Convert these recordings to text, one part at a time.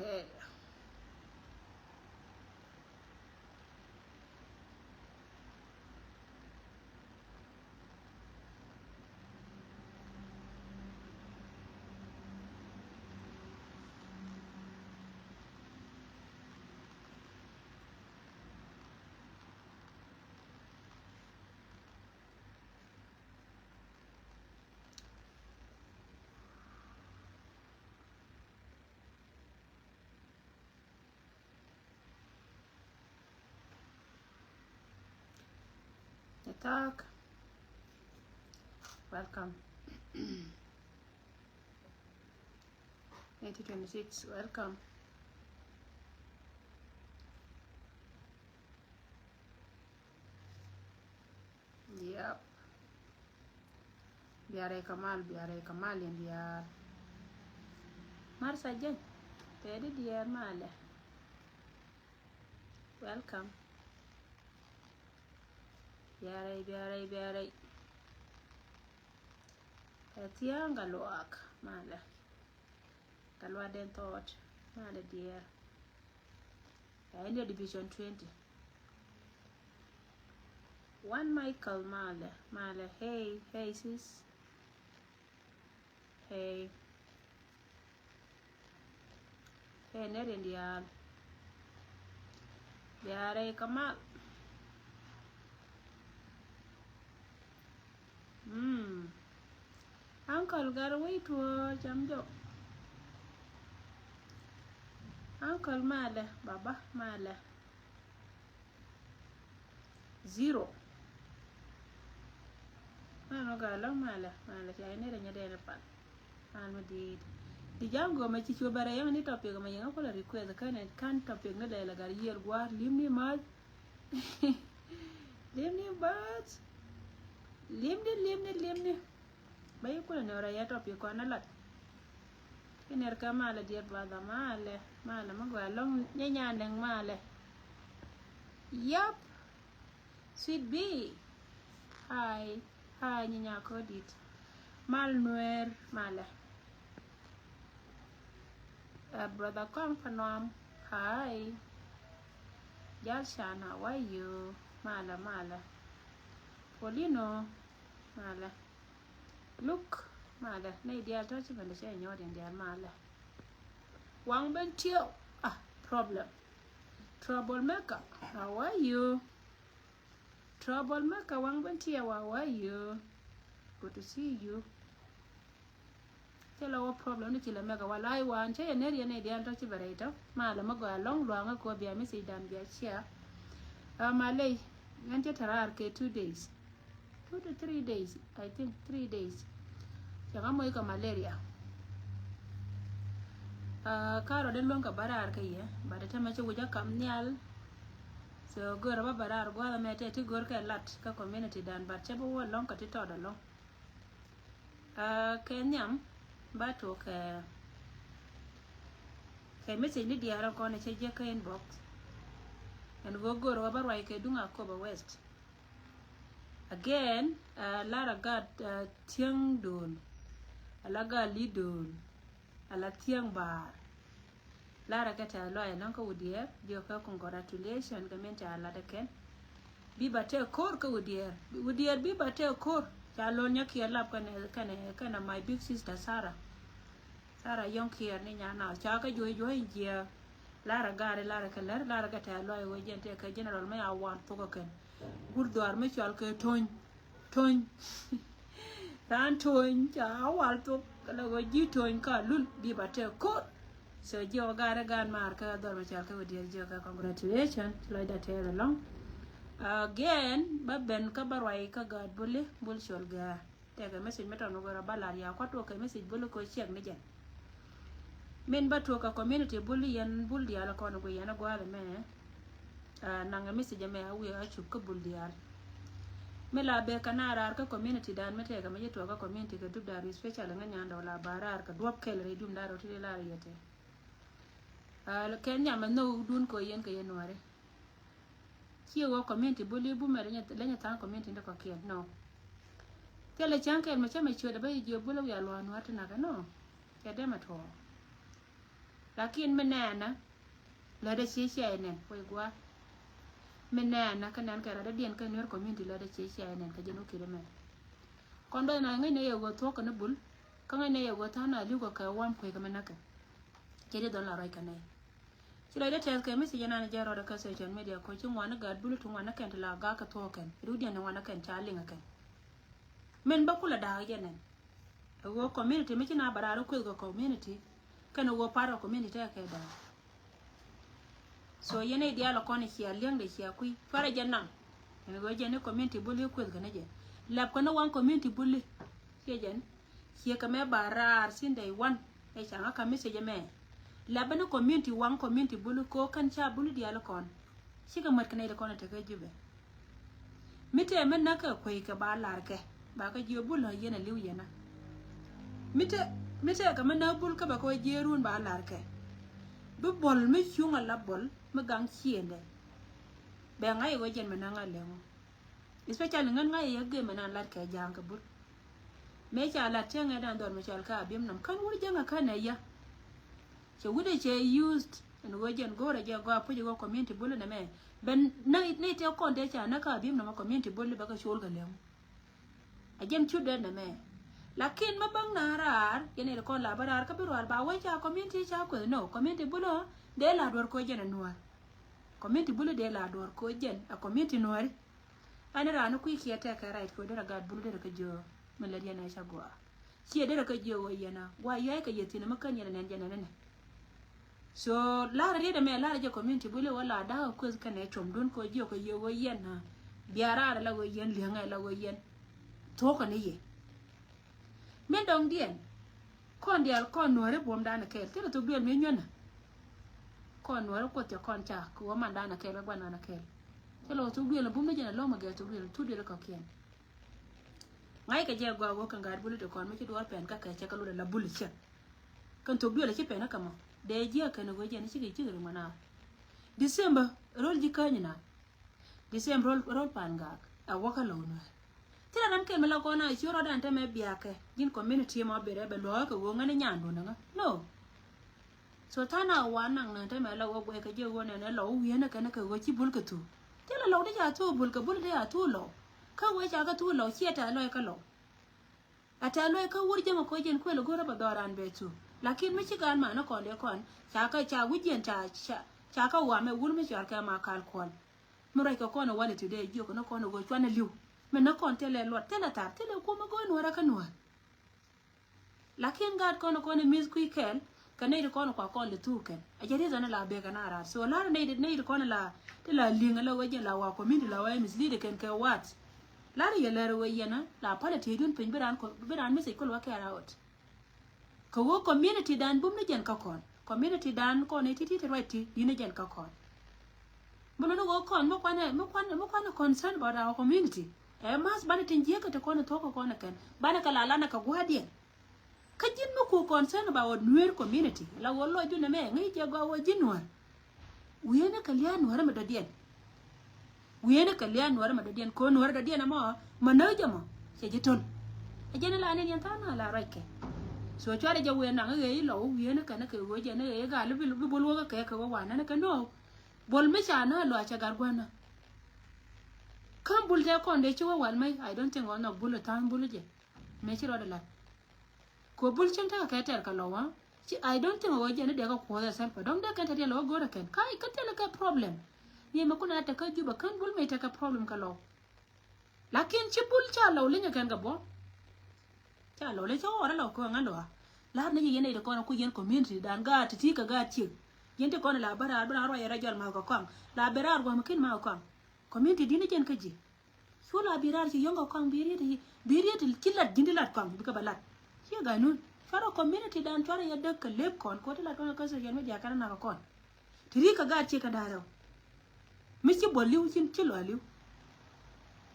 Okay. Talk. Welcome. 2026. Welcome. Yep. Biar Kamal yang biar. Mar saja. Tadi dia malah. Welcome. Biar. Tiang galuak malah. Galwa den thought malah dia. Ini division 20. One Michael malah. Hey sis. Hey nerin dia. Biar Kamal. Uncle gotta wait to jamjo. Uncle male, baba male. 0. Mano galo male kaya ini renya dele pan. Mano di jango ma chicho bare yang ni topic ma yang ko la request kan topic na dele gar yer gwar limni ma. Limni bat. Limni. Bayi ko ne ora ya topic ko na lat. Kiner ka male dia bada male magwalong nyanyandeng male. Yup. Sweet B. Hi nyanya kodit. Mal nuer male. Brother Kong Panom. Hi. Jalshan, how are you? Male. Polino. Male. Look. Male. Nay dia touch when the say nyoden dia male. Wang Ben Tio. Problem. Troublemaker. How are you? Troublemaker Wang Ben Tio, how are you? Good to see you. Tell our problem ni chila mega walai wan che neri ne dia touch beraito. Male mago long ko bia misi dan bia chia. Malay ngante tarar ke 2 days. 2 to 3 days. I think 3 days. Yang amo ika malaria. Karo den long ka barar ka ye. Bada tama che wuja kam nyal. So gora ba barar gwala mete ti gor ka lat ka community dan bat che bo long ka ti todo long. Kenyam ba to ka message ni dia ran ko ne che je ka inbox. And go gora ba rai ke dunga ko ba west. Again, Lara got Tiang Dun, Alaga Lidun, Ala Tiang Bar. Lara got a lawyer, Uncle Woodier, Dioka, congratulations, Gamenta Ladaken. Biba tell Corka Woodier, Biba tell Cor, Jalonia Kia Lap can my big sister Sarah. Sarah Young Kia Nina now, Chaka join here. Lara got a lawyer, we didn't take a general may I want Token. Gurduar me chal ke ton ran ton cha wal to kala go ji ton ka lul bi bate ko so jo gara gan mar ka dor me chal ke wodi jo ka congratulations lo da tere long again babben ka barwai ka god bulle bul shol ga te ga message meta no gora balar ya ko to ka message bulle ko chek ne jen men ba to ka community bulle yan bul dia la ko no go yana go ale me nanga message me awi a chup ka bul dial me la be kanara ka community dan mete ga me to ka community ka dubda ri special nga nyanda la barar ka dwop kel re dum daro tile la yete Kenya ma no dun ko yen ka yen ware kiwo community buli bu mere nya lenya tan community ndo ko kien no tele chanke ma chama chwe da ba jo bulu ya lo anu atna ka no ke de ma to lakin menana la da che nen koi gwa menana kanan kara da dien kan yor community la da che nen ka jeno kire men kondo na ngai ne yogo to kana bul ka ngai ne yogo ta na ligo ka wam koi ka menaka kede don la rai kanai sila da tes ka misi yana na jaro da ka social media ko cin wani ga bulu tun wani kan la ga ka to kan rudiyan na wani kan talin kan men ba kula da yanen go community miki na bararo ko go community kana go para community ka da so yana dia la koni ki aliang de ki akui fara jannan ne go jene community bulu ko ga naje lab kana wan community bulu ke jen ki ka me barar sin dai wan e changa ka misi jeme labana community wan community bulu ko kan cha bulu dia la kon shiga mat kana da kon ta ga jube mite men naka koi ka ba larke ba ka jiyo bulu yana liu yana mite ka men na bul ka ba ko jerun ba larke bu bol mi chunga la bol mi gang chiende be ngai go jen menanga lemo especially ngan ngai ya ge menan lar ka jang ka bul me cha la tenga dan dor mi chal ka bim nam kan wuri janga kana ya che wude che used and go jen go ra ja go apu go community bul na me ben na ne te kon de cha na ka bim na community bul ba ka shol ga lemo a jem chude na me lakin mabang narar yene ko la barar ka biro ba wa cha community cha ko no community bulo de la dor ko jen no community bulo de la dor ko jen a community no ana ra no ku ki ta ka right ko dara ga bulo de ka jo meladiya na cha go ki de ka jo wa yana wa yayi ka yeti na makan yana nan jana ne so la ra de me la ra je community bulo wala da ko ka ne chom don ko jo ko yo wa yana biara la wo yen lianga la wo yen to ka ne ye men dong dien kon dial kon nuore bom dana kel tele to biel men nyona kon nuore ko te kon cha ko man dana kel ba na kel tele to biel bom ne jana lo ma gel to biel tu de ko kien ngai ka je gwa go kan gar bulu de kon me ti do pen ka ka che ka lu la bulu che kan to biel che pen ka mo de je ka no go je ni chi ki ru mana December rol ji kanyina December rol pan ga a waka lo no tira nam ke mela ko na chiro dan te me biake jin community mo bere be lo ko go ngane nyandu na no so tana wanang na te mela go ka je go ne lo wi na ka na ka go chi bul ka tu tela lo de ja tu bul ka bul de ya tu lo ka we ja ka tu lo chi ta lo ka lo ata lo ka wur je mo ko jen ko lo go ra ba doran be tu lakin mi chi gan ma na kon de kon cha ka cha wi jen cha ka wa me wur mi cha ka ma kal kon mo ra ko no wale today ji ko no ko no go chwana liu men na kon tele lot tele tar tele ko ma go no ra ka no lakin gad ko no mis ku kel ka ne ko no kwa le tu ken a jere zana la be kana ra so la ne ko la te la linga la waje la wa ko min la wa mis li de ken ka wat la ri la ro yana la pala te dun pin biran mi se ko wa ka ra ot ko wo community dan bum ne jen ka kon community dan ko ne titi te right di ne jen ka kon bulu no go kon mo kwana concern about our community mas bana tinje ka te kono toko kono ken bana kala lana ka guadien ka jin mo ko concern about nuer community la wollo juna me ngi je go wo jinwa wiyena kalyan wara madadien wiyena kalyan wara madadien ko nuer dadien mo manaja mo se jitol e jena la ne yan tana la rake so chware je wiyena ngi lo wiyena kana ka wo je ne ga lu bulu ga ka wa na ka no bol me cha na lo cha gargwana kan bul de kon de chiwa wal mai I don't think on bul tan bul je me chi ro de la ko bul chen ta ka ter ka lo wa chi I don't think o je ne de ka ko da san pa dong de kan ta de lo go da kan kai ka tele ka problem ye ma kuna ta ka juba kan bul me ta ka problem ka lo lakin chi bul cha lo le nya kan ga bo cha lo le cho ora lo ko ngan lo la ne ye ne de ko ku yen community dan ga ti ka ga chi yente ko la bara ro ya ra jol ma ko kon la berar go ma kin ma kon community dina jen kaji so la birar ci yonga kon biriyati kilat dindilat kon bi ka balat ci ga nun faro community dan tore ya dekk leb kon ko la ton ka so jen media kana na kon tiri ka ga ci ka daraw mi ci bolliw ci lo liw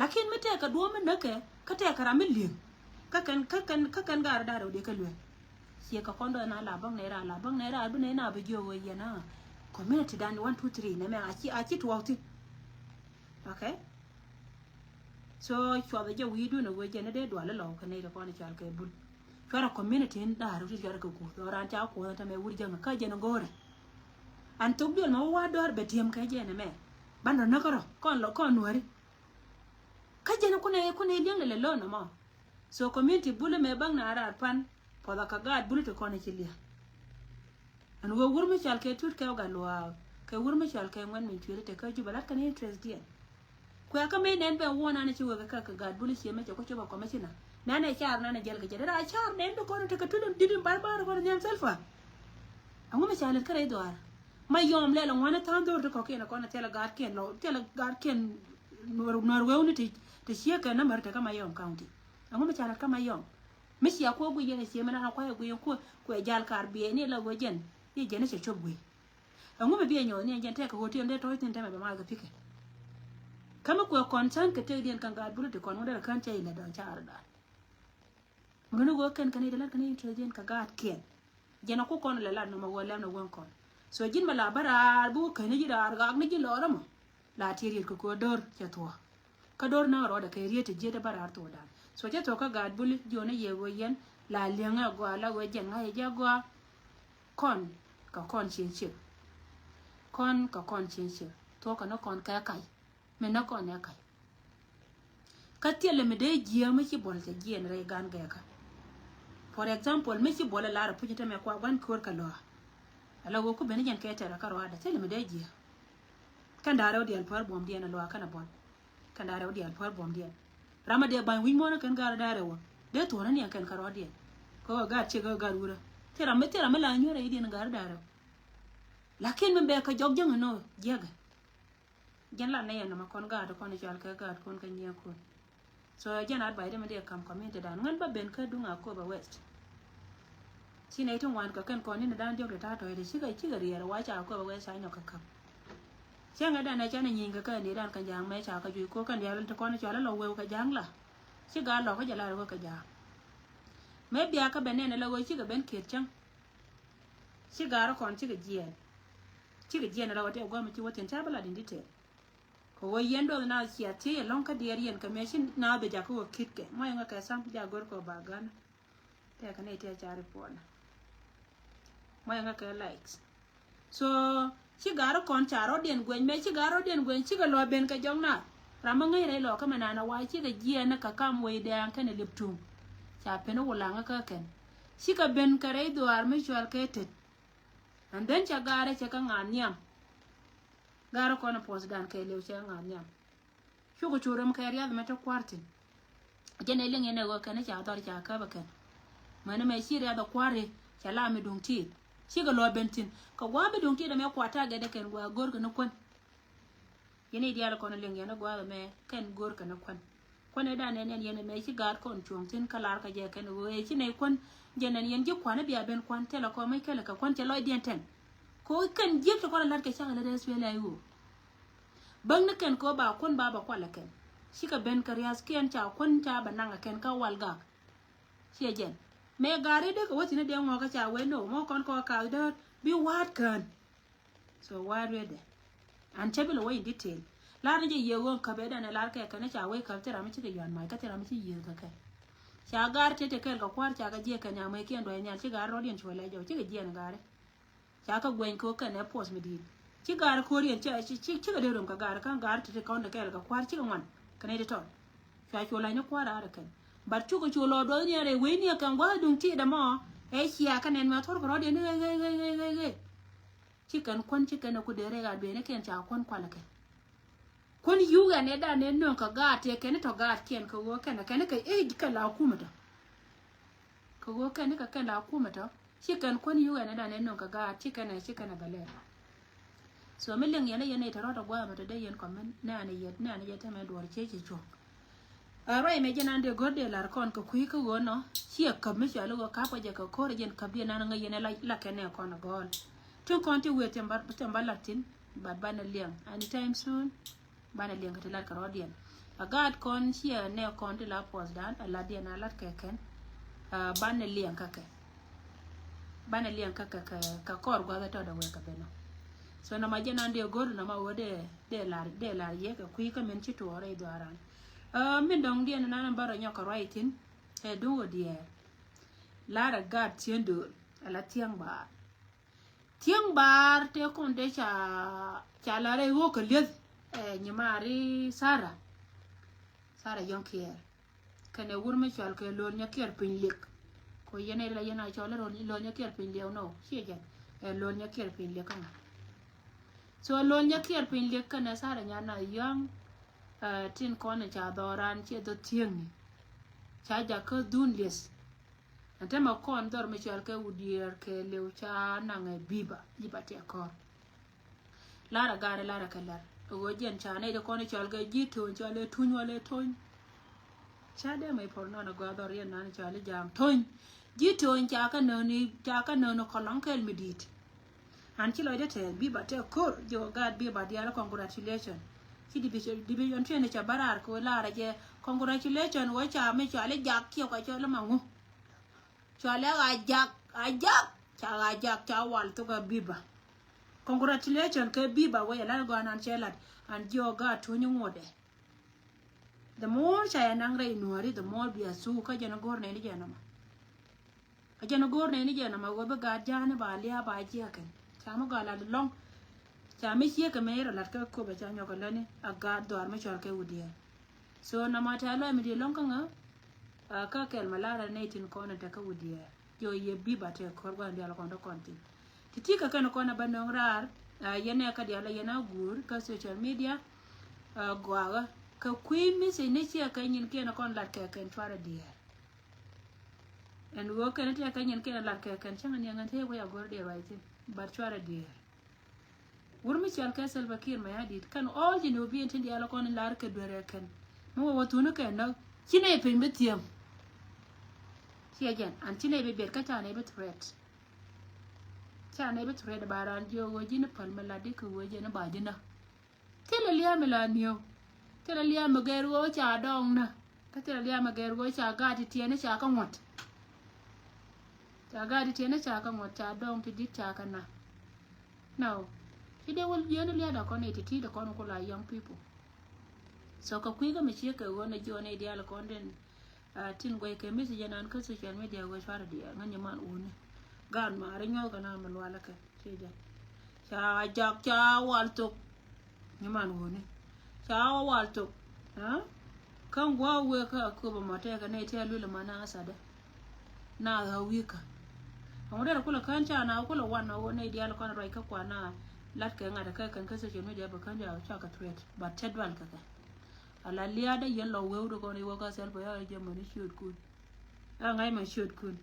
lakin mete ka do men nake ka te ka ramil liw ka kan ga daraw de ka lwe ci ka kondo na la bang ne ra bu ne na bi jo wo yana community dan 1 2 3 ne me a ci tuwti okay so chwa be je wi du no we je ne de do la lo ka ne ko ne chal ke bul chora community in da ru chora ko ko ran cha ko ta me wuri jang ka je no gore an tuk dul ma wa dor be tiem ka je ne me ban no ko kon lo kon wari ka je no kune liang le lo no mo so community bule me bang na ara pan poda ka gad bule to kon ci lia an wo wur mi chal ke tut ka ga lo ke wur mi chal ke ngwan mi tuire te ka ju balat kan interest dia ko ka me nen be wona na ci wo ka gad bule ci me ko ba ko me ci na nane char nane jel ke jera char nen do ko te ka tudum didim barbar ko nyam selfa angu me chal kare do ar ma yom le lo wana tan do ko ke na ko na tela gad ken lo tela gad ken nor wewni te sia ka na mar te ka ma yom county angu me chal ka ma yom me sia ko gu yene sia mena ko gu ko jal kar bi ni la go jen ni jene se chobwe angu me bi nyo ni jen te ka hotel de to tin te me ma ga pike kama ko concern ke te dien kan gad bulu te kon ngada kan che ila do char da ngono go ken kan ila kan intelligent ka gad ken jena ko kon la no ma wala no gon kon so jin mala bara bu kan ji da ga ni ji lora mo la tiri ko dor che to ka dor na ro da ke riete je da bara to da so che to ka gad bulu jona ye go yen la lenga go la go jen ga je go kon ka kon chin chi kon ka kon chin chi to ka no kon ka kai me no kon ya kai ka tiele me de je me chi bol te je ne re gan ga ka for example me chi bol la ra puje te me kwa wan kur ka lo ala go ku be ne jen ke te ra ka ro da tiele me de je kan da ro di al par bom di na lo ka na bon kan da ro di al par bom di rama de ban wi mo na kan ga da re wo de to na ni kan ka ro di ko ga che ga wura tera me la nyore di na ga da ro lakin me be ka jog jang no je ga jen la na ya na ma kon ga do kon jal ka ga kon ka nya ko so jen ad bai de me de kam community dan ngan ba ben ka dunga ko ba west sine itun wan ka kan kon ni dan jog ta to de shi ga riya wa cha ko ba west ai no ka kam chen ga dan na cha na yin ka ni dan kan jang me cha ka ju ko kan ya lan ta kon cha la lo we ka jang la shi ga lo ka ja la ro ka ja me bia ka ben ne la go shi ga ben ke chang shi ga ro kon shi ga jien la wa te go ma ti woten cha bala din dite ko wo yendo na sia ti long ka dier yen ka me shin na be ja ko kit ke mo nga ka sam ja gor ko ba gan te ka ne te cha report mo nga ka likes so chi garo kon charo den gwen me chi garo den gwen chi ga lo ben ka jong na rama ngai re lo ka mana na wa chi ga jie na ka kam we de an kan liptum cha pe no wala nga ka ken chi ka ben ka re do ar me chwal ke tet and then cha gare cha ka nganyam garo kono pos dan ke lew cha nganyam shu ko churam ka riya me to kwartin jene lenge ne go kan cha dor cha ka ba ken mana me shi riya da kware cha la mi dung ti shi ga lo bentin ka gwa mi dung ti da me kwata ga de ken gwa gor ga no kon yene dial kono lenge ne gwa me ken gor ka no kon kone da ne yene me shi gar kon chung tin kalar ka je ken wo e shi ne kon jene yen je kwana biya ben kwan tela ko mai kala ka kon te lo dien ten ko kan je to ko la ke cha la des wela yu bang na ken ko ba kon ba ko la ken shi ka ben karias ken cha kon cha bananga ken ka walga shi jen me gari de ko wati ne de ngo ka cha we no mo kon ko ka de bi wat kan so what ready and table away in detail la ne je yego ka be da ne la ka ne cha we ka tera mi chi ke yan mai ka tera mi chi yi ka ka cha gar te te kel ka kwar cha ga je ka nya mai ken do nya chi gar ro dien chwele jo chi ke je ne gare cha ka gwen ko ka ne pos mi di chi gar ko rien cha chi ga de rum ka gar kan gar te ka on de kel ka kwar chi ngwan ka ne de to cha chwela ne kwar ara kan bar chu ko chulo do ne re we ni kan gwa dung ti da mo e chia ka ne ma tor ko ro de ne chi kan kon chi kan ko de re ga be ne ken cha kon kwala ke kon yuga ne da ne non ka ga te ken to ga ken ko go ken ka e ka la ku mata ko go ken ka la ku mata chi kan kon yuga ne da ne non ka ga chi kan bale so me leng yene ta ro da gwa mata de yen comment na ne yet ta me do che cho rai me jena de gode lar kon ko kui ko no chi ka me sha lo ka pa je ko re jen ka bi na nga yene la ken ko na gol tun kon ti wete mbar latin ba na liang anytime soon bana liang ka lar ka rodien agad kon chi ne kon ti la pos dan ala dia na lat ke ken bana liang ka kor gwa ga to da we ka beno so na ma jena de gor na ma wode de lar ye ka kui ka men chi to re do aran min dong dia na baro nyoka writing e do die lara gad tiendur ala tiang bar te konde cha lare wo ke led nyamari Sara Yonkier kane wurme chal ke lol nyakier pinlik ko yene la yana chal lol nyakier pinlik no sheje lol nyakier pinlik kana so lol nyakier pinlik kana Sara nyana yang tin kone cha doran che do tieng cha ja ko dunles ante ma kon dor me chal ke udier ke lew cha nange biba te kor lara gare lara kalar o jen cha ne de kone chal ke jito chale tunwale ton chade mai porno na gwa dor yen nan chale jam ton jito cha ka no kolon kel midit an chi lo de te biba te kor jo gad biba dia congratulations ki division trene cha barar ko lara je congratulations wo cha me chale jak kyo ka chole mangu chale ajak cha wal to ga biba congratulations ke biba we la go nan chelat and joga to nyode the more cha nang re nuari the more bia su ka jana gor ne ni jana ma ka jana gor ne ni jana ma go ba ga jana ba lia ba ji kan cha mo ga la long cha me chi ka me ra lat ka ko ba cha nyo ka la ni aga dor me chal ke udia so na ma ta lo mi di long ka nga ka kel malara ne tin ko na ta ka udia yo ye biba te kor gwa ndi ala kondo konti titika kana kona banong rar yene ka dia la yena gur ka social media gwa ka kwimi se ne chia ka nyin ke na kon lat ka kan twara dia and wo kana tia ka nyin ke na lat ka kan changa ni ngan te wo ya gor dia right but twara dia wurmi chal ka sel bakir ma yadit kan all you know bi enten dia ala kon lar ka dore kan mo wo tunu ka na chine pe mbetiam si again antine be ber ka tane be threat tane be threat baran jo go jine pal maladi ko wo jene badina tele liya melaniyo tele liya magergo cha dong na ka tele liya magergo cha gati tiene cha ka ngot cha gati tiene cha ka ngot cha dong ti dit cha kana now ide wol jene liya da kon ti da kon ko la young people so ka kuiga me cheke wona jone dia la konden tin goy ke message nan ko social media go fara dia ngani man une gan ma re nyo kana man wala ka seja cha jak cha walto ni man une cha walto ha kan gwa we ka ko ba mata ka ne ta lula mana asada na ga wika amore kula kan cha na kula wana wona dia la kon roi ka kwana lat ka ngada ka kan ka social media ba kan ja cha ka threat ba tedwal ka ala liada yen lo we do ko ni waka sel bo ya je mani shoot kun ngai ma shoot kun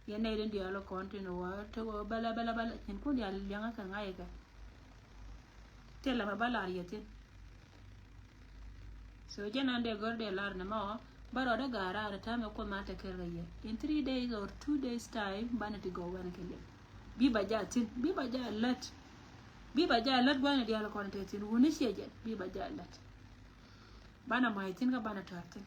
yen ne den dia lo continue wa to bala yen kun dia lianga ka ngai ka tela ma bala yetin so jena de gorde lar na ma baro da gara da ta me ko mata kerye in 3 days or 2 days time bana to go wana kele biba ja lat bana dia lo continue woni sheje biba ja lat bana maitin ka bana tartin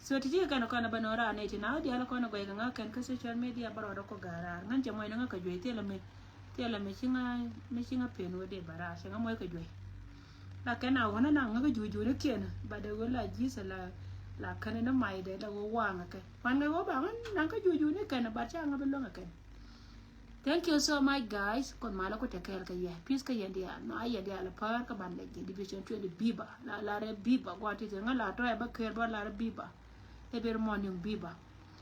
so tiji kana banora ne tina di ala kono go nga kan ka social media baro do ko gara ngan je moy nga ka joy tela me singa peno de bara singa moy ka joy la kana wona na nga ka juju ne kena ba de wala ji sala la kana na mai de da wo wanga ka wan ga go ba nga ka juju ne kana ba cha nga belonga kan. Thank you so much guys kon mala ko te kel ka ye pis ka yende ya no ay yende ala par ka ban le division 2 de biba la re biba gwati te ngala to e ba ker ba la re biba e ber morning biba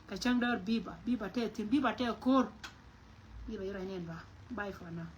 ka chang dar biba te tin biba te kor biba yura nyen ba bye for now.